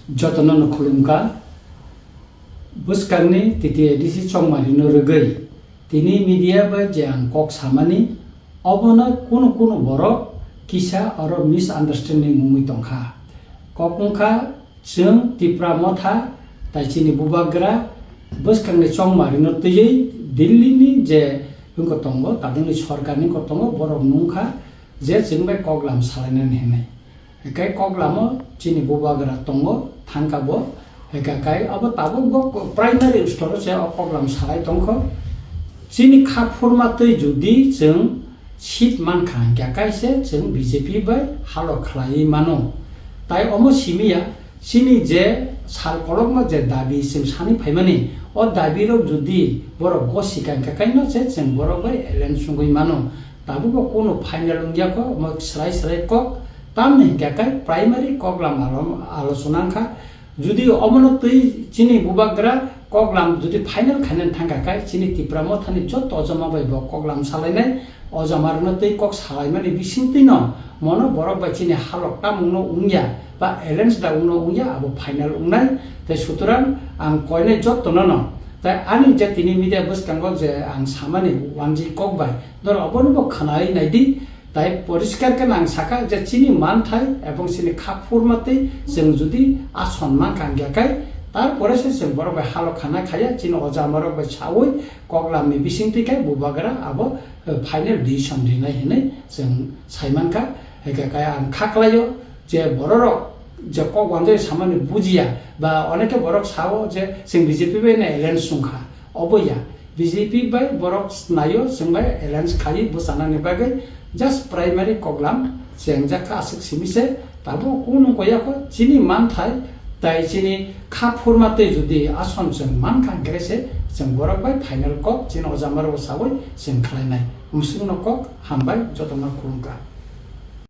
Jotono khulumka buskangni titi edisi chongmari no rugei tini media ba jang kok samani obona kuno borok kisa aro misunderstanding mumui tongkha kokungkha jeng tipra motha taisini bubagra buskangni chongmari no tiyei Delhi ni je hingko tongo tadini sorkarni ko tongo borok nungkha je jengbai koklam salainani henai kai koklamo chini bubagra tongo thangkabo kai abo tabo go primary store se koklam salai tongkho chini khapurma tei judi jeng sit mankha kai se jeng BJP bai halo khlai mano tai omo simia chini je sal kolokma je dabi sing sani phaimani o dabi rok judi borok gosikan kai no se jeng borok bai elen sungui mano tabo ko kono final ungya ko mo srai kok tamni kai primary koklam alochona kha judi omono tei chini bubagra koklam judi final khanen thangka kai chini tipramo thani jot ojama bai bo koklam salainai ojamarno tei kok salaimani bisingtino mono borok bai chini halok tamungno ungya ba balance da ungno ungya abo final ungnai tei suturan ang koine jot tonono tai ani je tini media buskango je ang samani wanji kok bai dor obon bo khanai naidi তাই পরিষ্কার কেন আং সাকা যে চিনি মানথাই এবং চিনি খাপুরমাতে जों যদি আসনমান কাঙ্গাকাই তারপরে जों বড় বাই হালো খানা খায়া চিনি অজামারক বাই সাউই কগলামনি বিসিংতিকাই বুবাগরা আবো ফাইনাল ডিসিশন দিনাই হেনে जों সাইমানকা হেকাকাই আং খাকলাयो যে বড়রক যে কগওয়ানজে সামান্য বুজিয়া বা অনেকে বড়ক সাও যে जों বিজেপি বাই না এলায়েন্স সুংখা অবয়া বিজেপি বাই বড়ক নাयो जों বাই এলায়েন্স খাই বুসানানি বাগै just primary koklam jengjaka asik simise tabo kuno koyako chini manthai tai chini khapurmate judi ason jeng mankhang grese jeng borok bai final kok chini ojamar osawoi jeng khlainai musungno kok hambai jotona khulungka